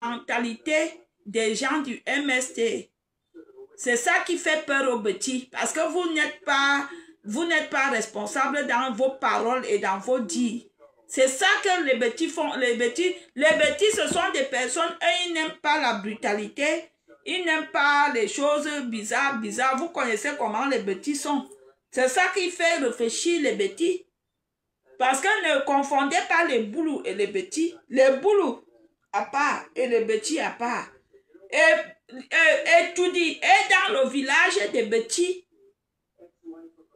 mentalité des gens du MST. C'est ça qui fait peur aux petits, parce que vous n'êtes pas responsable dans vos paroles et dans vos dires. C'est ça que les petits font. Les petits, ce sont des personnes, eux, ils n'aiment pas la brutalité, ils n'aiment pas les choses bizarres. Vous connaissez comment les petits sont. C'est ça qui fait réfléchir les petits. Parce que ne confondez pas les boulous et les petits. Les boulous à part et les petits à part. Et tout dit, et dans le village des petits.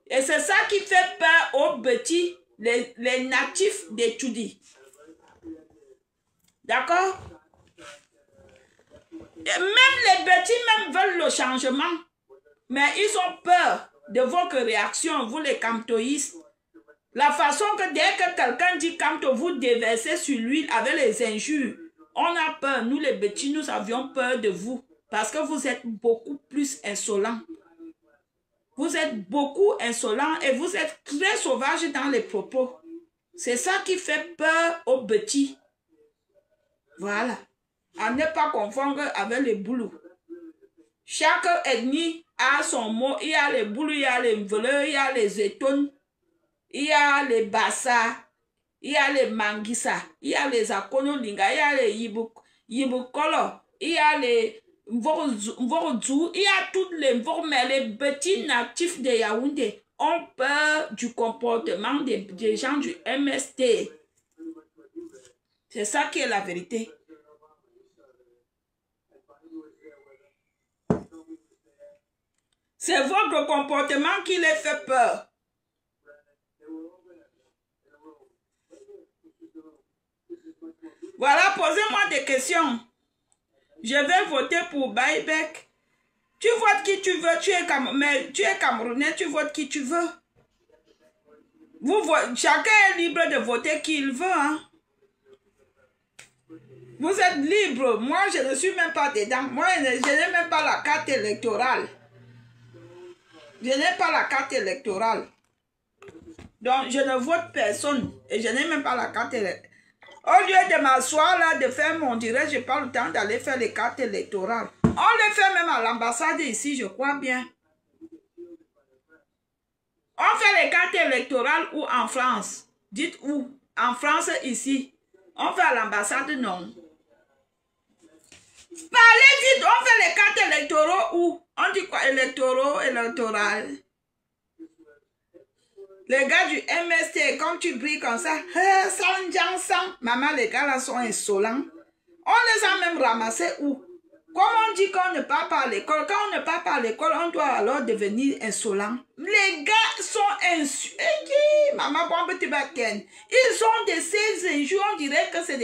Et c'est ça qui fait peur aux petits, les natifs d'Etoudi. D'accord? Même les petits même veulent le changement. Mais ils ont peur de votre réaction, vous les camtoïstes. La façon que dès que quelqu'un dit camto, vous déversez sur lui avec les injures. On a peur, nous les petits, nous avions peur de vous. Parce que vous êtes beaucoup plus insolents. Vous êtes beaucoup insolents et vous êtes très sauvages dans les propos. C'est ça qui fait peur aux petits. Voilà. À ne pas confondre avec les boulous. Chaque ethnie a son mot. Il y a les boulous, il y a les voleurs, il y a les étones, il y a les bassa, il y a les manguissa, il y a les akonolinga, il y a les yibukolo, il y a les Mvorodou, il y a toutes les mais les petits natifs de Yaoundé ont peur du comportement des gens du MST. C'est ça qui est la vérité. C'est votre comportement qui les fait peur. Voilà, posez-moi des questions. Je vais voter pour Baïbek. Tu votes qui tu veux, mais tu es Camerounais, tu votes qui tu veux. Chacun est libre de voter qui il veut. Hein? Vous êtes libre. Moi, je ne suis même pas dedans. Moi, je n'ai même pas la carte électorale. Je n'ai pas la carte électorale. Donc, je ne vote personne. Et je n'ai même pas la carte électorale. Au lieu de m'asseoir là, de faire mon direct, je n'ai pas le temps d'aller faire les cartes électorales. On les fait même à l'ambassade ici, je crois bien. On fait les cartes électorales ou en France? Dites où? En France, ici. On fait à l'ambassade, non. Parlez vite, on fait les cartes électoraux où? On dit quoi? Électoral. Les gars du MST, quand tu brilles comme ça, maman, les gars là sont insolents. On les a même ramassés où? Comme on dit qu'on ne part pas à l'école, quand on ne part pas à l'école, on doit alors devenir insolent. Les gars sont insolents. Maman, ils ont de ces injures, on dirait que c'est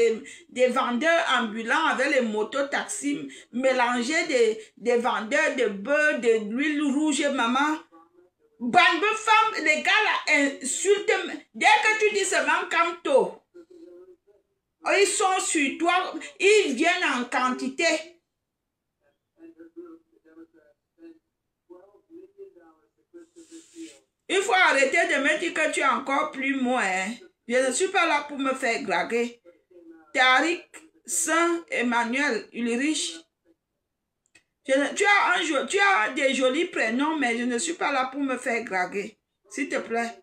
des vendeurs ambulants avec les motos-taxis mélangés des vendeurs de beurre, de l'huile rouge, maman. Bande de femmes, les gars là insultent. Dès que tu dis seulement Camto, ils sont sur toi, ils viennent en quantité. Il faut arrêter de me dire que tu es encore plus moi. Hein. Je ne suis pas là pour me faire draguer. Tariq, Saint-Emmanuel, Ulrich. Tu as des jolis prénoms, mais je ne suis pas là pour me faire draguer. S'il te plaît.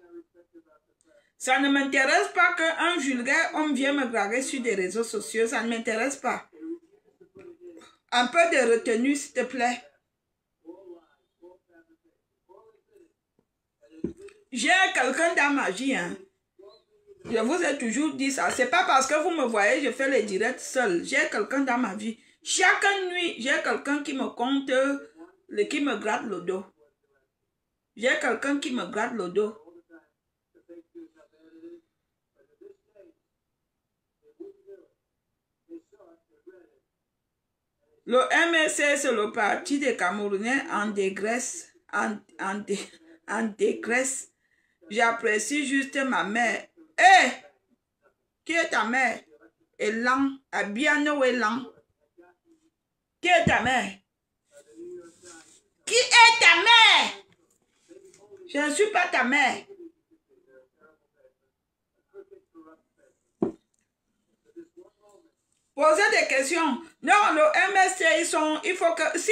Ça ne m'intéresse pas qu'un vulgaire homme vienne me draguer sur des réseaux sociaux. Ça ne m'intéresse pas. Un peu de retenue, s'il te plaît. J'ai quelqu'un dans ma vie. Hein. Je vous ai toujours dit ça. C'est pas parce que vous me voyez, je fais les directs seul. J'ai quelqu'un dans ma vie. Chaque nuit, j'ai quelqu'un qui me compte, qui me gratte le dos. J'ai quelqu'un qui me gratte le dos. Le MSC, c'est le parti des Camerounais en dégraisse. En dégraisse. J'apprécie juste ma mère. Hé! Qui est ta mère? Elan. Abiano Elan. Qui est ta mère? Qui est ta mère? Je ne suis pas ta mère. Posez des questions. Non, le MSC, il faut que... Si,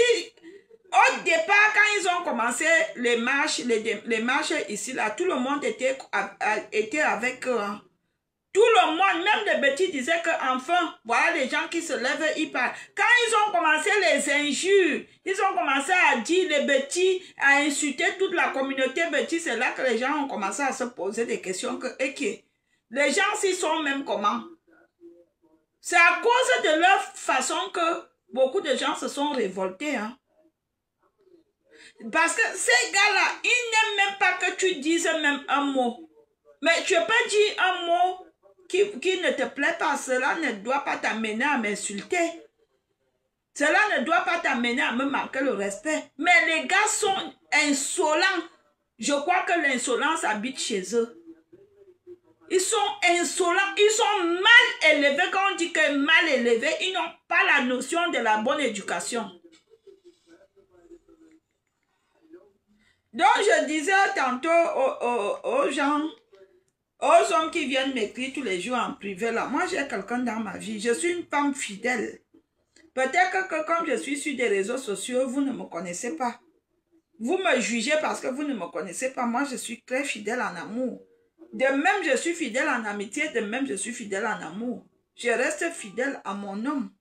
au départ, quand ils ont commencé les marches ici, là, tout le monde était avec eux. Hein. Tout le monde, même les petits, disaient qu'enfin, voilà les gens qui se lèvent, ils parlent. Quand ils ont commencé les injures, ils ont commencé à dire les petits, à insulter toute la communauté petite, c'est là que les gens ont commencé à se poser des questions les gens s'y sont même comment? C'est à cause de leur façon que beaucoup de gens se sont révoltés. Hein. Parce que ces gars-là, ils n'aiment même pas que tu dises même un mot. Mais tu peux dire un mot qui ne te plaît pas. Cela ne doit pas t'amener à m'insulter. Cela ne doit pas t'amener à me manquer le respect. Mais les gars sont insolents. Je crois que l'insolence habite chez eux. Ils sont insolents, ils sont mal élevés. Quand on dit que mal élevés, ils n'ont pas la notion de la bonne éducation. Donc, je disais tantôt aux gens, aux hommes qui viennent m'écrire tous les jours en privé, là, moi, j'ai quelqu'un dans ma vie. Je suis une femme fidèle. Peut-être que comme je suis sur des réseaux sociaux, vous ne me connaissez pas. Vous me jugez parce que vous ne me connaissez pas. Moi, je suis très fidèle en amour. De même, je suis fidèle en amitié, de même, je suis fidèle en amour. Je reste fidèle à mon homme.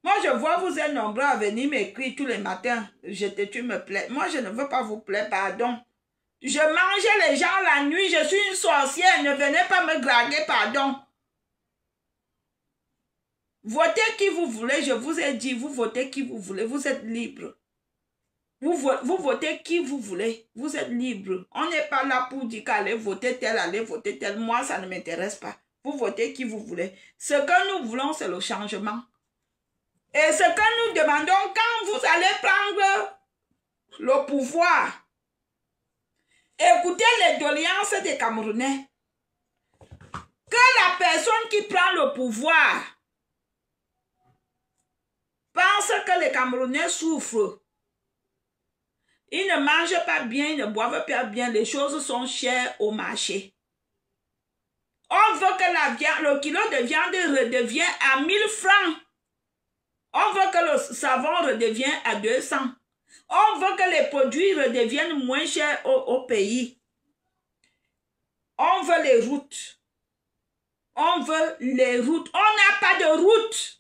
Moi, je vois vous êtes nombreux à venir m'écrire tous les matins. Tu me plais. Moi, je ne veux pas vous plaire, pardon. Je mangeais les gens la nuit, je suis une sorcière. Ne venez pas me draguer, pardon. Votez qui vous voulez, je vous ai dit, vous votez qui vous voulez, vous êtes libre. Vous votez qui vous voulez, vous êtes libre. On n'est pas là pour dire qu'allez voter tel, allez voter tel. Moi, ça ne m'intéresse pas. Vous votez qui vous voulez. Ce que nous voulons, c'est le changement. Et ce que nous demandons, quand vous allez prendre le pouvoir, écoutez les doléances des Camerounais. Que la personne qui prend le pouvoir pense que les Camerounais souffrent. Ils ne mangent pas bien, ils ne boivent pas bien, les choses sont chères au marché. On veut que le kilo de viande redevienne à 1000 francs. On veut que le savon redevienne à 200. On veut que les produits redeviennent moins chers au pays. On veut les routes. On veut les routes. On n'a pas de route.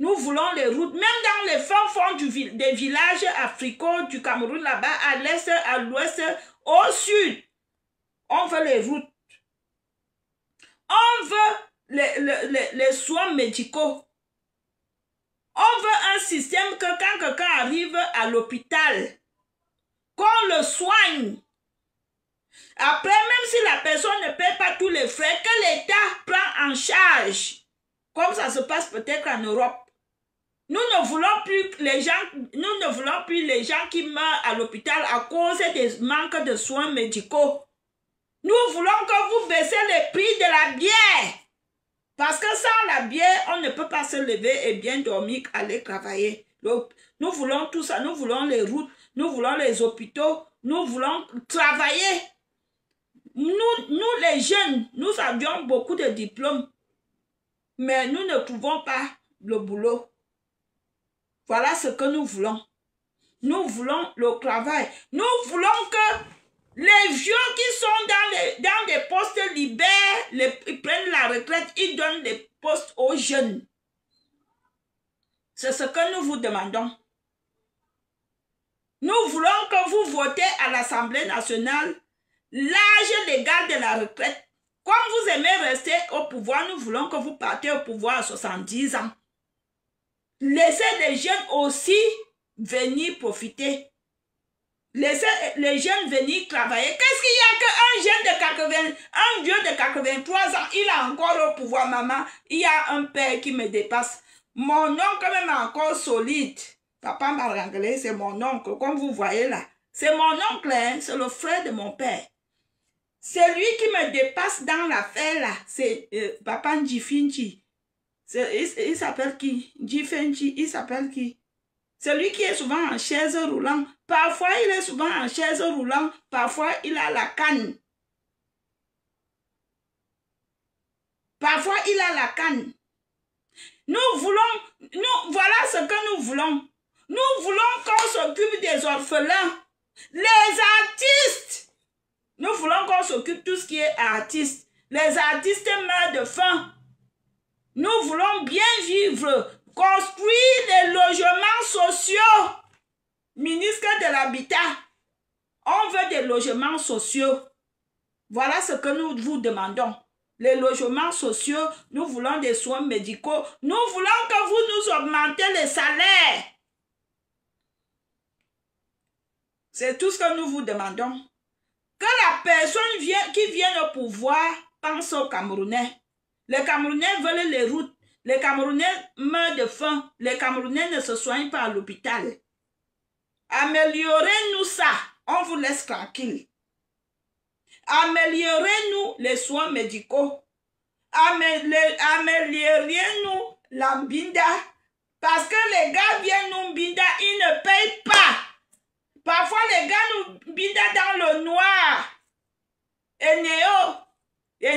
Nous voulons les routes, même dans les fins fonds des villages africains du Cameroun, là-bas, à l'est, à l'ouest, au sud. On veut les routes. On veut les soins médicaux. On veut un système que quand quelqu'un arrive à l'hôpital, qu'on le soigne. Après, même si la personne ne paie pas tous les frais, que l'État prend en charge. Comme ça se passe peut-être en Europe. Nous ne voulons plus les gens qui meurent à l'hôpital à cause des manques de soins médicaux. Nous voulons que vous baissez les prix de la bière. Parce que sans la bière, on ne peut pas se lever et bien dormir, aller travailler. Donc, nous voulons tout ça. Nous voulons les routes, nous voulons les hôpitaux, nous voulons travailler. Nous les jeunes, nous avions beaucoup de diplômes. Mais nous ne trouvons pas le boulot. Voilà ce que nous voulons. Nous voulons le travail. Nous voulons que les vieux qui sont dans des postes libères, ils prennent la retraite, ils donnent des postes aux jeunes. C'est ce que nous vous demandons. Nous voulons que vous votez à l'Assemblée nationale l'âge légal de la retraite. Comme vous aimez rester au pouvoir, nous voulons que vous partiez au pouvoir à 70 ans. Laissez les jeunes aussi venir profiter. Laissez les jeunes venir travailler. Qu'est-ce qu'il y a un vieux de 83 ans, il a encore au pouvoir, maman. Il y a un père qui me dépasse. Mon oncle même encore solide. Papa Marangalé, c'est mon oncle, comme vous voyez là. C'est mon oncle, hein? C'est le frère de mon père. C'est lui qui me dépasse dans l'affaire là. C'est Papa Ndjifinji. Il s'appelle qui? Ndjifinji, il s'appelle qui? Celui qui est souvent en chaise roulante. Parfois, il est souvent en chaise roulante. Parfois, il a la canne. Parfois, il a la canne. Nous voulons, voilà ce que nous voulons. Nous voulons qu'on s'occupe des orphelins, les artistes. Nous voulons qu'on s'occupe de tout ce qui est artiste. Les artistes meurent de faim. Nous voulons bien vivre, construire des logements sociaux. Ministre de l'Habitat, on veut des logements sociaux. Voilà ce que nous vous demandons. Les logements sociaux, nous voulons des soins médicaux. Nous voulons que vous nous augmentez les salaires. C'est tout ce que nous vous demandons. Que la personne qui vient au pouvoir pense aux Camerounais. Les Camerounais veulent les routes. Les Camerounais meurent de faim. Les Camerounais ne se soignent pas à l'hôpital. Améliorez-nous ça. On vous laisse tranquille. Améliorez-nous les soins médicaux. Améliorez-nous la mbinda. Parce que les gars viennent nous mbinda, ils ne payent pas. Parfois, les gars nous mbinda dans le noir. Et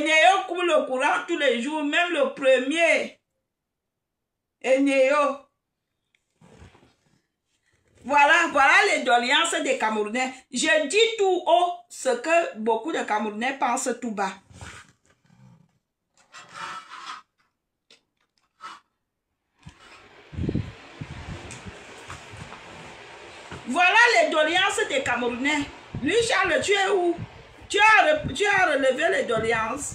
Néo coule le courant tous les jours, même le premier. Et Néo. Voilà les doléances des Camerounais. Je dis tout haut ce que beaucoup de Camerounais pensent tout bas. Voilà les doléances des Camerounais. Lui, Charles, tu es où? Tu as relevé les doléances.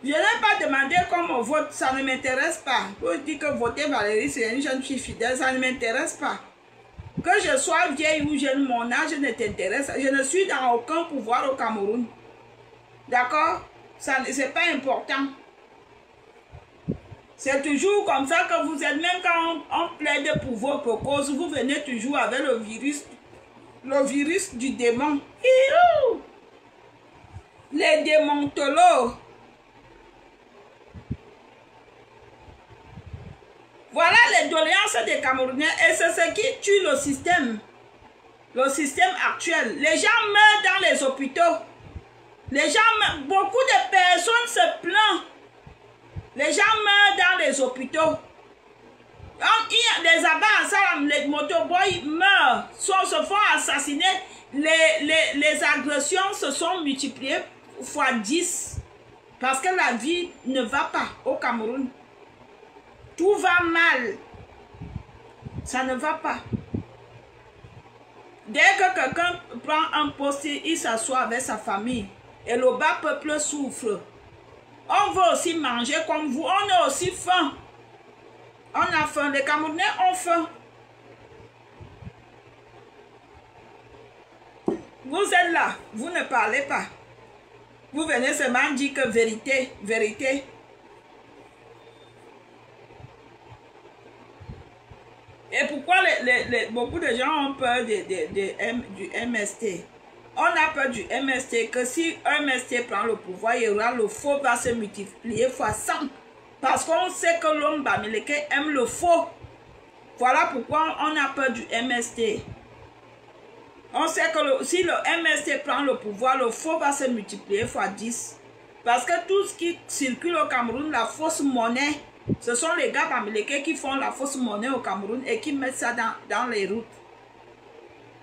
Je n'ai pas demandé comment on vote, ça ne m'intéresse pas. Vous dites que voter Valérie, c'est une jeune fille fidèle, ça ne m'intéresse pas. Que je sois vieille ou jeune, mon âge ne t'intéresse. Je ne suis dans aucun pouvoir au Cameroun. D'accord? Ça, c'est pas important. C'est toujours comme ça que vous êtes, même quand on plaide pour votre cause, vous venez toujours avec le virus du démon. Les démontolos. Voilà les doléances des Camerounais et c'est ce qui tue le système actuel. Les gens meurent dans les hôpitaux. Les gens meurent, beaucoup de personnes se plaignent. Les gens meurent dans les hôpitaux. Les abats en salam, les motoboys meurent, se font assassiner. Les agressions se sont multipliées fois 10. Parce que la vie ne va pas au Cameroun. Tout va mal. Ça ne va pas. Dès que quelqu'un prend un poste, il s'assoit avec sa famille. Et le bas peuple souffre. On veut aussi manger comme vous. On a aussi faim. On a faim. Les Camerounais ont faim. Vous êtes là. Vous ne parlez pas. Vous venez seulement dire que vérité, vérité. Et pourquoi beaucoup de gens ont peur du MST? On a peur du MST, que si un MST prend le pouvoir, il y aura le faux va se multiplier fois 100. Parce qu'on sait que l'homme bamileke aime le faux. Voilà pourquoi on a peur du MST. On sait que si le MST prend le pouvoir, le faux va se multiplier fois 10. Parce que tout ce qui circule au Cameroun, la fausse monnaie, ce sont les gars bamileke qui font la fausse monnaie au Cameroun et qui mettent ça dans les routes.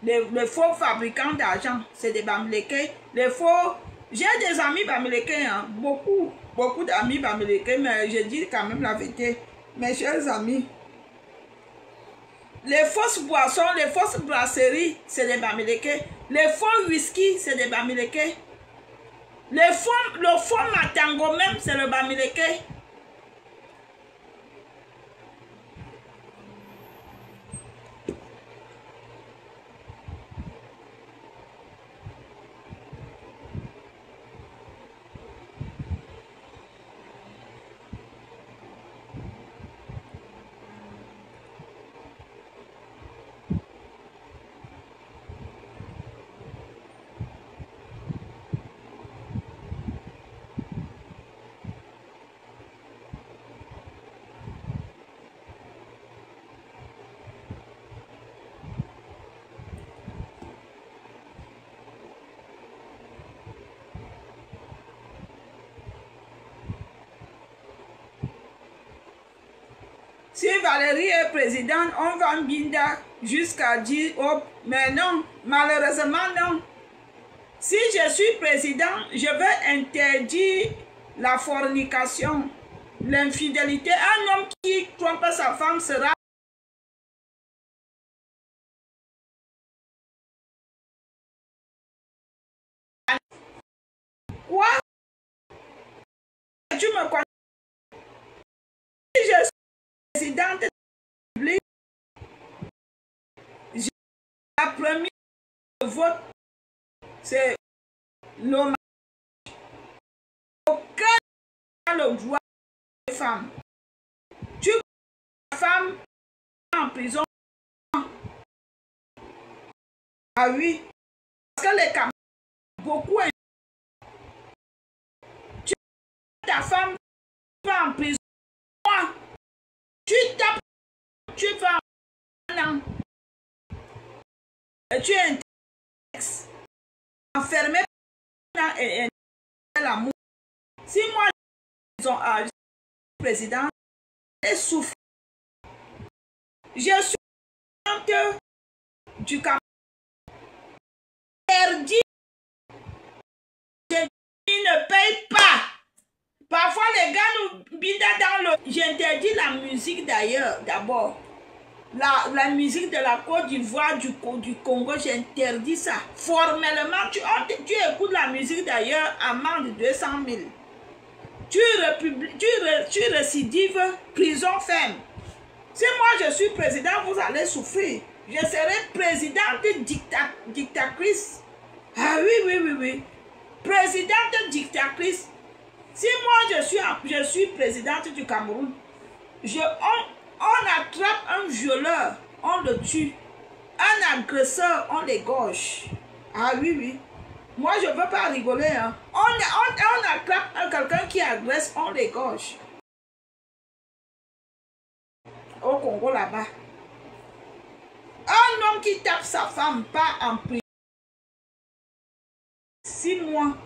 Les faux fabricants d'argent, c'est des bamileke. Les faux... J'ai des amis bamileke, hein, beaucoup d'amis bamileke, mais je dis quand même la vérité. Mes chers amis, les fausses boissons, les fausses brasseries, c'est des bamileke. Les faux whisky, c'est des bamileke. Le faux matango même, c'est le bamileke. Valérie est présidente, on va Mbinda jusqu'à dire, oh, mais non, malheureusement non. Si je suis président, je vais interdire la fornication, l'infidélité. Un homme qui trompe sa femme sera... Quoi? Tu me connais? Si je suis présidente de la République, la première vote, c'est l'homme. Aucun n'a le droit de femme. Tu la femme en prison. Ah oui, parce que les Camerounais beaucoup. Tu ta femme pas en prison. Tu tapes, tu vas un an. Et tu es enfermé et l'amour. Si moi, ils ont âgé président et souffre. Je suis présidente du Cameroun. Interdit. Je ne paye pas. Parfois, les gars nous bident dans le... J'interdis la musique d'ailleurs, d'abord. La musique de la Côte d'Ivoire, du Congo, j'interdis ça. Formellement, tu écoutes la musique d'ailleurs, amende 200 000. Tu récidives, prison ferme. Si moi je suis président, vous allez souffrir. Je serai présidente dictatrice. Ah oui. Présidente dictatrice. Si moi je suis présidente du Cameroun, on attrape un violeur, on le tue. Un agresseur, on l'égorge. Ah oui. Moi, je ne veux pas rigoler. Hein. On attrape quelqu'un qui agresse, on l'égorge. Au Congo, là-bas. Un homme qui tape sa femme, pas en prison. 6 mois.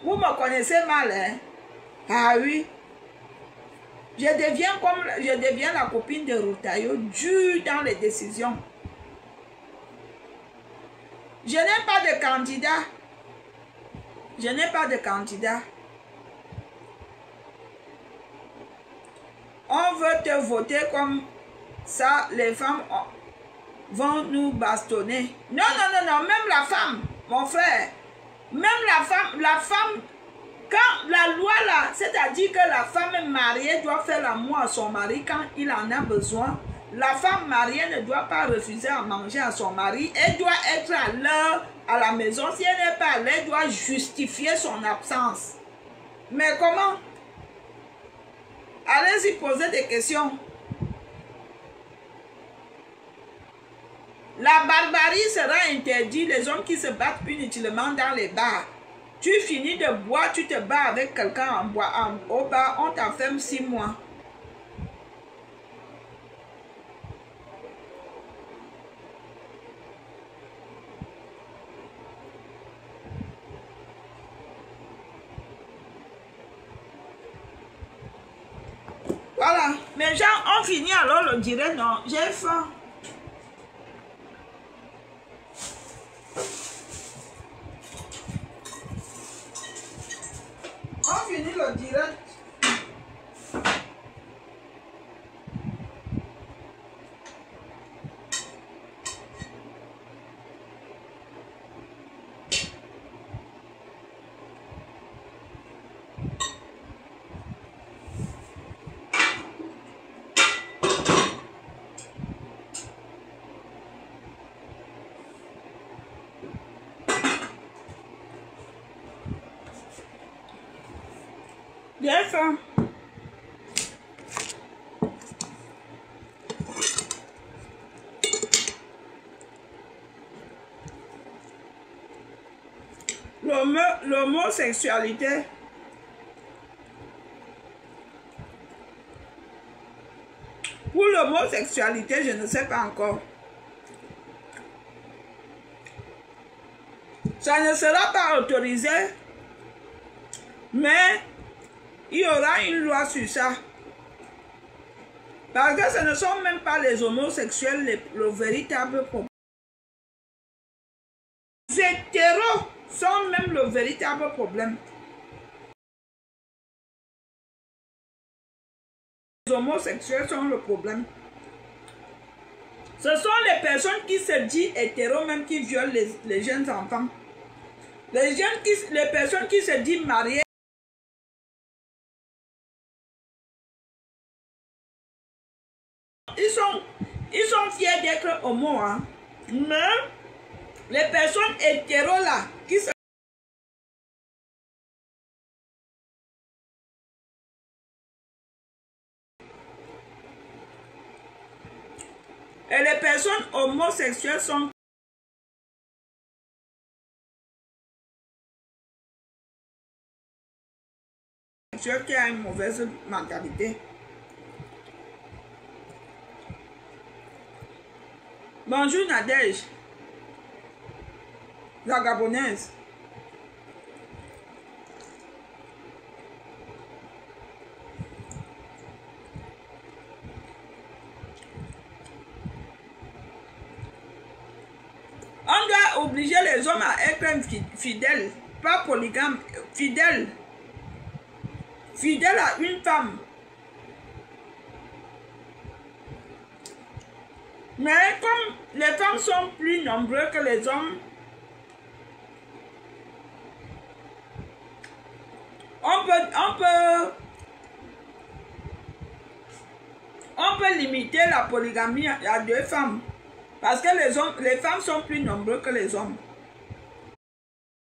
Vous me connaissez mal, hein? Ah oui. Je deviens la copine de Routaillot, dure dans les décisions. Je n'ai pas de candidat. Je n'ai pas de candidat. On veut te voter comme ça, les femmes vont nous bastonner. Non, même la femme, mon frère. Même la femme, quand la loi là, c'est-à-dire que la femme mariée doit faire l'amour à son mari quand il en a besoin. La femme mariée ne doit pas refuser à manger à son mari. Elle doit être à l'heure à la maison. Si elle n'est pas à l'heure, elle doit justifier son absence. Mais comment? Allez-y poser des questions. La barbarie sera interdite. Les hommes qui se battent inutilement dans les bars. Tu finis de boire, tu te bats avec quelqu'un au bar, on t'enferme 6 mois. Voilà. Mais gens, on finit alors le direct, non? J'ai faim. On finit le direct. J'ai faim. L'homosexualité. Pour l'homosexualité, je ne sais pas encore. Ça ne sera pas autorisé, mais il y aura une loi sur ça. Parce que ce ne sont même pas les homosexuels le véritable problème. Les hétéros sont même le véritable problème. Les homosexuels sont le problème. Ce sont les personnes qui se disent hétéros même qui violent les jeunes enfants. Les personnes qui se disent mariées. Ils sont fiers d'être homo, hein. Mais les personnes hétéros là, qui se... Et les personnes homosexuelles sont... qui a une mauvaise mentalité. Bonjour Nadège, la Gabonaise. On doit obliger les hommes à être fidèles, pas polygames, fidèles. Fidèles à une femme. Mais comme les femmes sont plus nombreuses que les hommes, on peut limiter la polygamie à 2 femmes. Parce que les femmes sont plus nombreuses que les hommes.